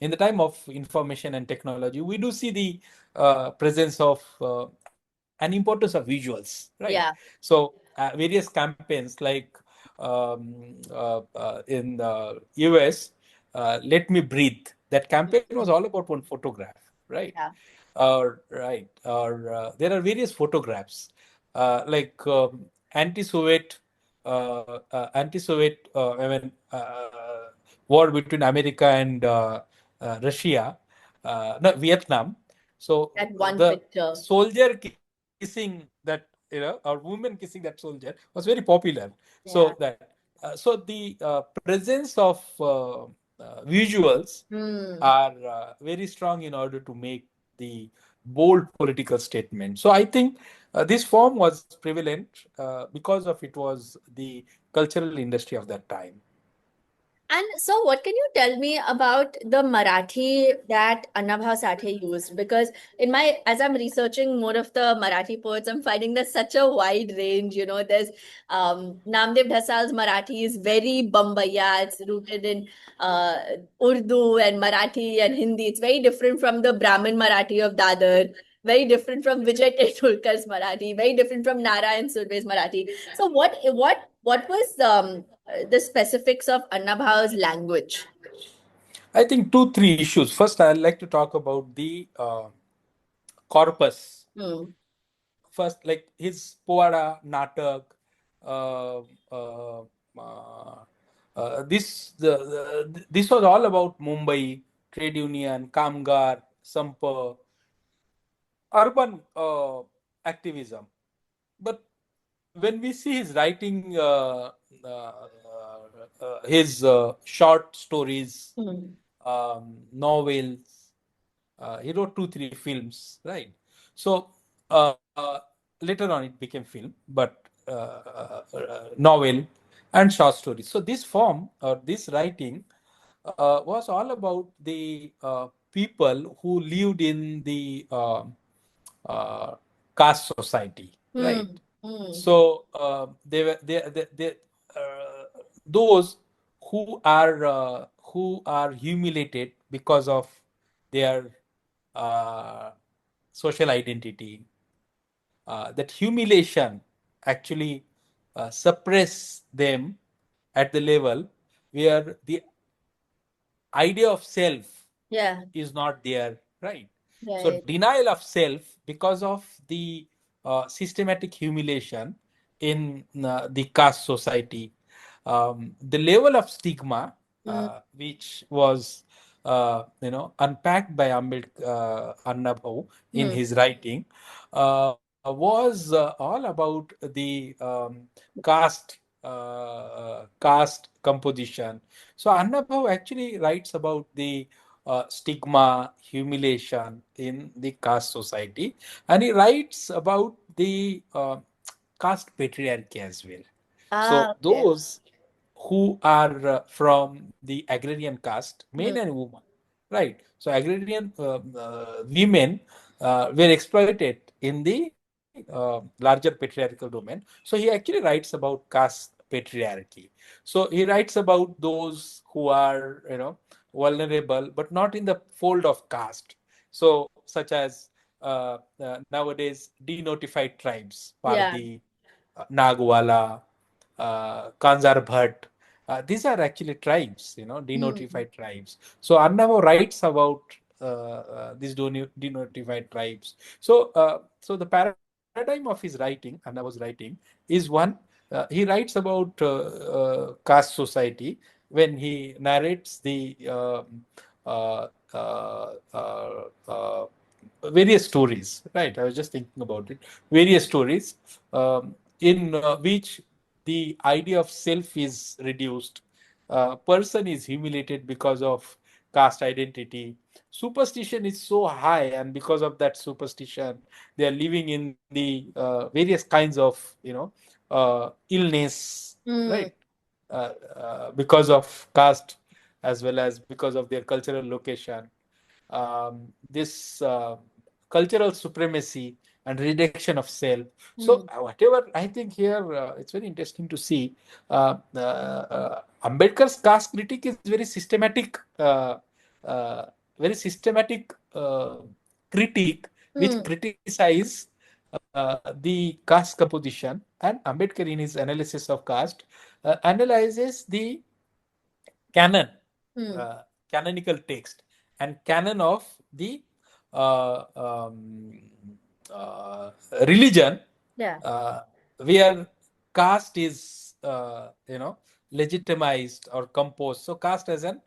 in the time of information and technology, we do see the presence of and importance of visuals, right? Yeah. So various campaigns like in the US, "Let Me Breathe." That campaign was all about one photograph, right? Yeah. Right. Or there are various photographs. like anti-Soviet, anti-Soviet, war between America and Russia, no, Vietnam. So That one the picture. soldier kissing that, or woman kissing that soldier was very popular. So Yeah. that, so the presence of visuals Hmm. are very strong in order to make the bold political statement. So I think this form was prevalent because of it was the cultural industry of that time. And so, what can you tell me about the Marathi that Annabhau Sathe used? Because as I'm researching more of the Marathi poets, I'm finding there's such a wide range. There's Namdeo Dhasal's Marathi is very Bombaya. It's rooted in uh, Urdu and Marathi and Hindi. It's very different from the Brahmin Marathi of Dadar. Very different from Vijay Tendulkar's Marathi. Very different from Narayan Surve's Marathi. So, what was the specifics of Annabhau's language? I think two, three issues. First, I'd like to talk about the corpus. Hmm. First, like his Povada, Natak, uh, uh, uh, this was all about Mumbai, trade union, Kamgar, Sampa, urban activism. But when we see his writing, his short stories, Hmm. novels, he wrote two, three films, right? So later on it became film, but novel and short stories. So this form or this writing was all about the people who lived in the caste society, right? Hmm. Hmm. So they were they those who are humiliated because of their uh, social identity. That humiliation actually suppress them at the level where the idea of self Yeah. is not there, right? So Right. denial of self because of the systematic humiliation in the caste society, the level of stigma Hmm. which was unpacked by Annabhau in Hmm. his writing was all about the caste composition. So Annabhau actually writes about the stigma, humiliation in the caste society, and he writes about the caste patriarchy as well. Ah, So okay. those who are from the agrarian caste, Hmm. men and women, right? So agrarian women were exploited in the larger patriarchal domain. So he actually writes about caste patriarchy. So he writes about those who are vulnerable, but not in the fold of caste. So such as nowadays denotified tribes, Yeah. Pardi, Nagwala, Kanjar Bhat. These are actually tribes, Hmm. denotified tribes. So Annavo writes about these denotified tribes. So the paradigm of his writing, Annavo's writing, is one. He writes about caste society when he narrates the uh, uh, uh, uh, various stories, right? I was just thinking about it. Various stories in which the idea of self is reduced. Person is humiliated because of caste identity. Superstition is so high, and because of that superstition, they are living in the various kinds of illness, Hmm. right? Because of caste as well as because of their cultural location. This cultural supremacy and reduction of self. So Hmm. whatever I think here, it's very interesting to see. Ambedkar's caste critique is very systematic, uh, very systematic critique which Hmm. criticize the caste composition, and Ambedkar in his analysis of caste analyzes the canon, Hmm. uh, canonical text, and canon of the uh, um, uh, religion Yeah. where caste is legitimized or composed. So caste as an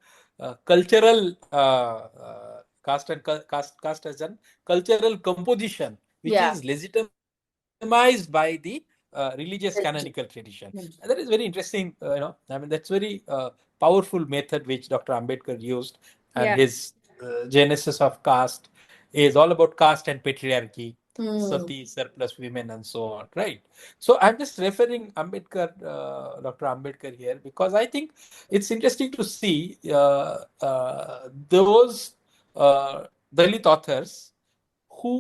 cultural caste as an cultural composition which Yeah. is legitimized by the religious canonical Religion. tradition. And Mm. that is very interesting. I mean, that's very powerful method which Dr. Ambedkar used, and Yeah. his genesis of caste is all about caste and patriarchy, Mm. sati, surplus women, and so on, right? So I'm just referring Ambedkar, Dr. Ambedkar here because I think it's interesting to see those Dalit authors who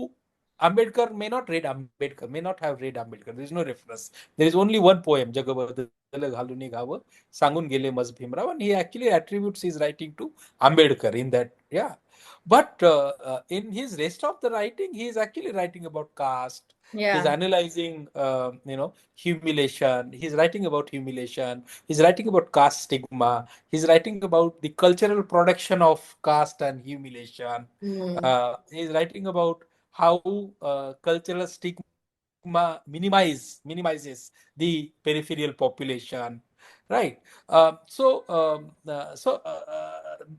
Ambedkar may not read Ambedkar, may not have read Ambedkar. There is no reference. There is only one poem, Jagabadala Ghaluni Gawa, Sangun Gele Mas Bhimrao, and he actually attributes his writing to Ambedkar in that, yeah. But in his rest of the writing, he is actually writing about caste. He's Yeah. analyzing, humiliation. He's writing about humiliation. He's writing about caste stigma. He's writing about the cultural production of caste and humiliation. Mm. He's writing about how cultural stigma minimizes the peripheral population, right?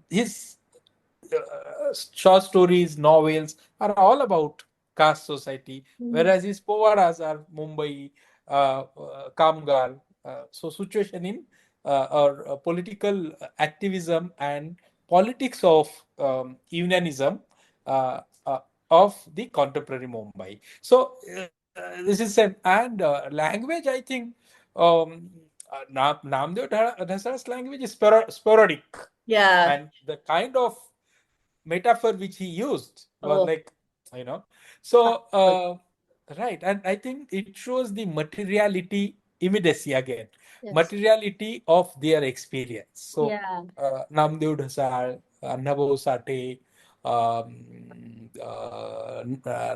His short stories, novels are all about caste society, Mm. whereas his povadas are Mumbai, Kamgar. So situation in or political activism and politics of unionism uh, uh, of the contemporary Mumbai. So this is and language. I think Namdeo Dhasal's language is sporadic, Yeah. and the kind of metaphor which he used was Oh, like, you know so powerful. right. And I think it shows the materiality, immediacy again, Yes. materiality of their experience. So Yeah. Namdeo Dhasal, Annabhau Sathe,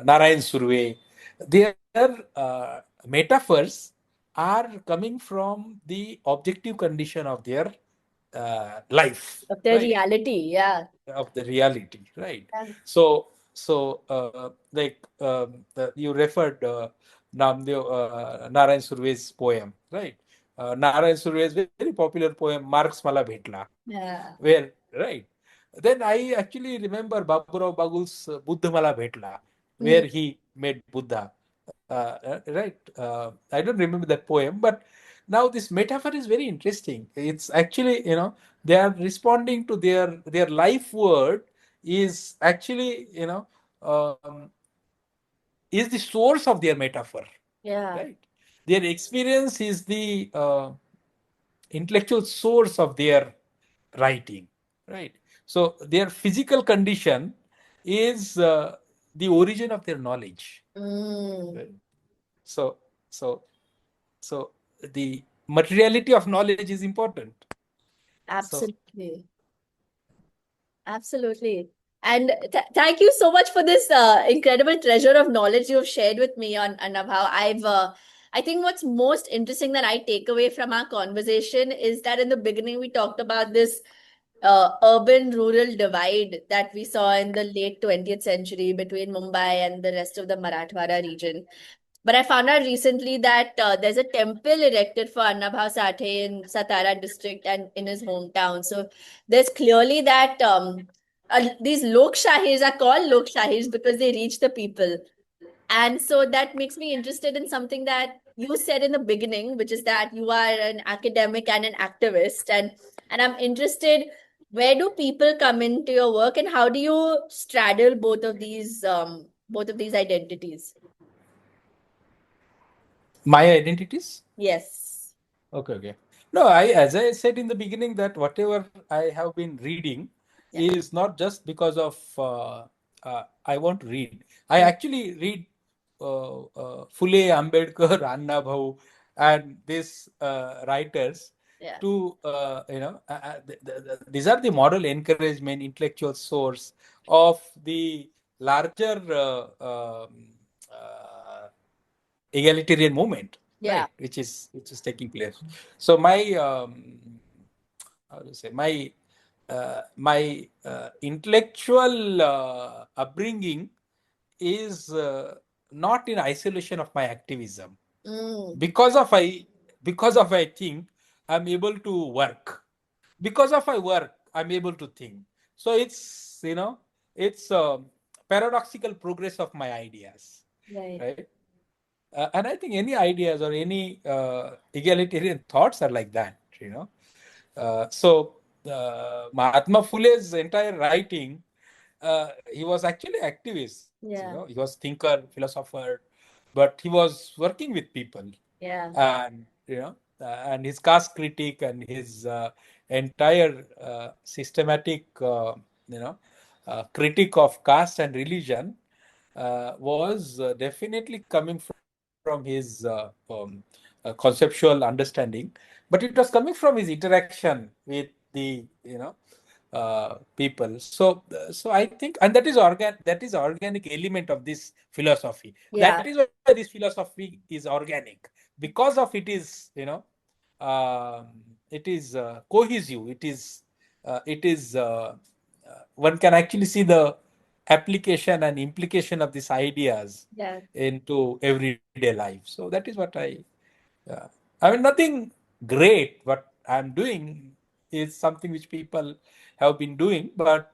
Narayan Surve, their metaphors are coming from the objective condition of their life, Of their right? reality. Yeah. Of the reality, right? Yeah. You referred Narayan Surve's poem, right? Narayan Surve's very popular poem, Marx Mala Bhetla, Yeah. where, right? Then I actually remember Baburao Bagul's Buddha Mala Bhetla, where Mm. he met Buddha. Right? I don't remember that poem, but now this metaphor is very interesting. It's actually, they are responding to their life word is actually, is the source of their metaphor, Yeah. right? Their experience is the intellectual source of their writing, right? So their physical condition is the origin of their knowledge, Mm. right? So, so, so the materiality of knowledge is important. So Absolutely. Absolutely. And thank you so much for this incredible treasure of knowledge you've shared with me on Annabhau. I think what's most interesting that I take away from our conversation is that in the beginning we talked about this urban rural divide that we saw in the late 20th century between Mumbai and the rest of the Marathwada region. But I found out recently that there's a temple erected for Annabhau Sathe in Satara district and in his hometown. So there's clearly that these Lokshahis are called Lokshahis because they reach the people. And so that makes me interested in something that you said in the beginning, which is that you are an academic and an activist. And I'm interested, where do people come into your work and how do you straddle both of these identities? my identities. Yes. Okay, okay. No, as I said in the beginning, that whatever I have been reading Yeah. is not just because of I want to read. I Mm. actually read Phule, Ambedkar, Anna Bhau, and these writers Yeah. to these are the moral encouragement, intellectual source of the larger egalitarian movement, Yeah. right? Which is taking place. So my how to say my intellectual upbringing is not in isolation of my activism. Mm. Because of I think I'm able to work. Because of I work, I'm able to think. So it's it's paradoxical progress of my ideas, Right. right? And I think any ideas or any egalitarian thoughts are like that, so Mahatma Phule's entire writing, he was actually activist. Yeah. He was thinker, philosopher, but he was working with people, Yeah. and and his caste critique and his entire systematic, critique of caste and religion was definitely coming from his conceptual understanding, but it was coming from his interaction with the people. So I think, and that is organic element of this philosophy. Yeah. That is why this philosophy is organic, because of it is um, it is cohesive. It is one can actually see the application and implication of these ideas Yeah. into everyday life. So that is what uh, I mean, nothing great. What I'm doing is something which people have been doing, but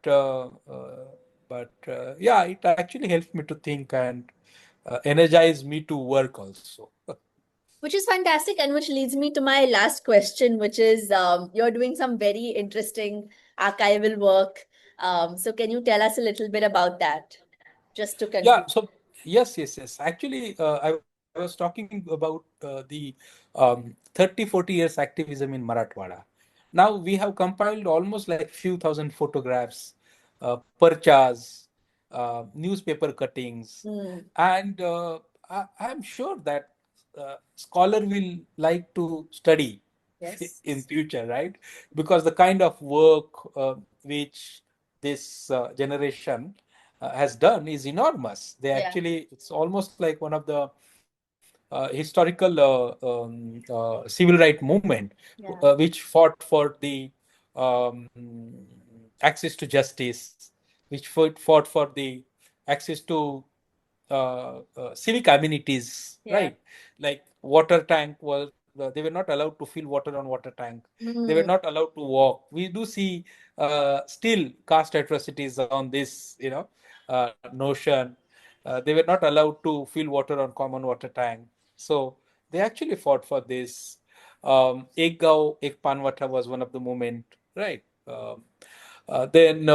yeah, it actually helps me to think and energize me to work also. Which is fantastic, and which leads me to my last question, which is you're doing some very interesting archival work. So, can you tell us a little bit about that, just to Yeah, conclude? so yes. Actually, I was talking about the 30, 40 years activism in Marathwada. Now we have compiled almost like few thousand photographs, parchas, newspaper cuttings, Hmm. and I'm sure that scholar will like to study Yes. in future, right? Because the kind of work which this generation has done is enormous. They Yeah. actually, it's almost like one of the historical civil right movement, Yeah. which fought for the um, access to justice, which fought for the access to civic amenities, Yeah. right? Like water tank was, they were not allowed to fill water on water tank. They were Hmm. not allowed to walk. We do see still caste atrocities on this, notion. They were not allowed to fill water on common water tank. So they actually fought for this. Ek Gao, Ek Panwata was one of the movement, right? Then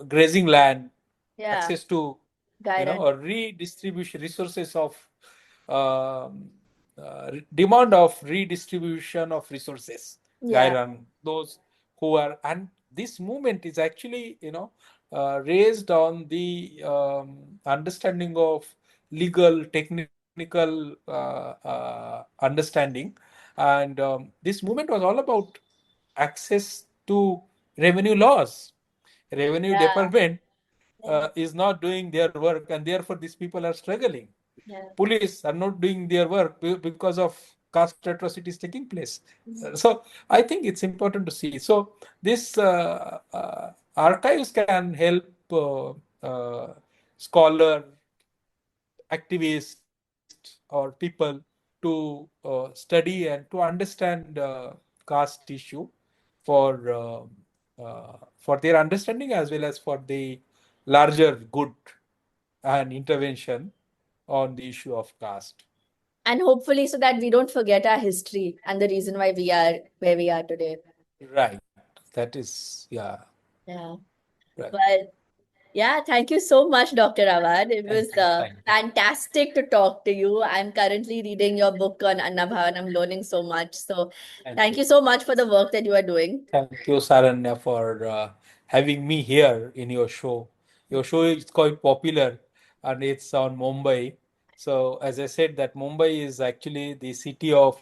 grazing land, Yeah. access to Guidance. a redistribution resources of demand of redistribution of resources, Yeah. Gairan, those who are, and this movement is actually raised on the understanding of legal technical understanding, and this movement was all about access to revenue laws. Revenue Yeah. department Yeah. is not doing their work, and therefore these people are struggling. Yeah. Police are not doing their work because of caste atrocities taking place. Mhm. So I think it's important to see. So this archives can help scholar, activists, or people to study and to understand caste issue for for their understanding, as well as for the larger good and intervention on the issue of caste. And hopefully, so that we don't forget our history and the reason why we are where we are today. Right. That is, yeah, Yeah. right. But yeah, thank you so much, Dr. Awad. It Thank was you. Thank you. fantastic to talk to you. I'm currently reading your book on Annabhau and I'm learning so much. So Thank thank you. you so much for the work that you are doing. Thank you, Saranya, for having me here in your show. Your show is quite popular, and it's on Mumbai. So, as I said, that Mumbai is actually the city of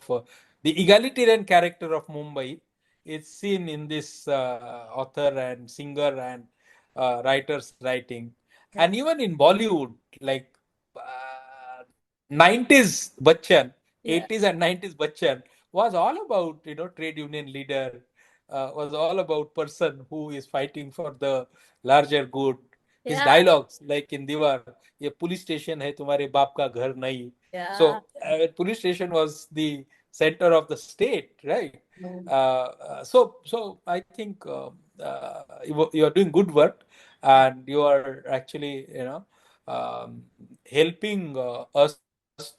the egalitarian character of Mumbai. It's seen in this author and singer and writer's writing, Yeah. and even in Bollywood, like 90s Bachchan, Yeah. 80s and 90s Bachchan was all about trade union leader, was all about person who is fighting for the larger good. his Yeah. dialogues like in Diwar, ये police station है तुम्हारे बाप का घर नहीं. Yeah. So police station was the center of the state, right? So I think you are doing good work, and you are actually helping us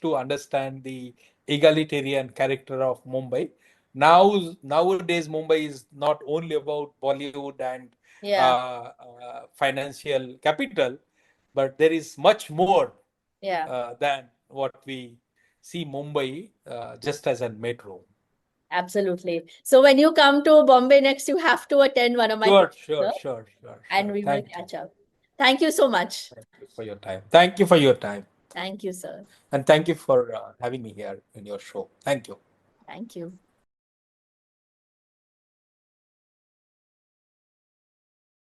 to understand the egalitarian character of Mumbai. Nowadays Mumbai is not only about Bollywood and Yeah. financial capital, but there is much more Yeah. than what we see Mumbai just as a metro. Absolutely. So when you come to Bombay next, you have to attend one of my Sure, talks, sure. and we will Thank you. catch up. Thank you so much. Thank you for your time. Thank you for your time. Thank you, sir. And thank you for having me here in your show. Thank you. Thank you.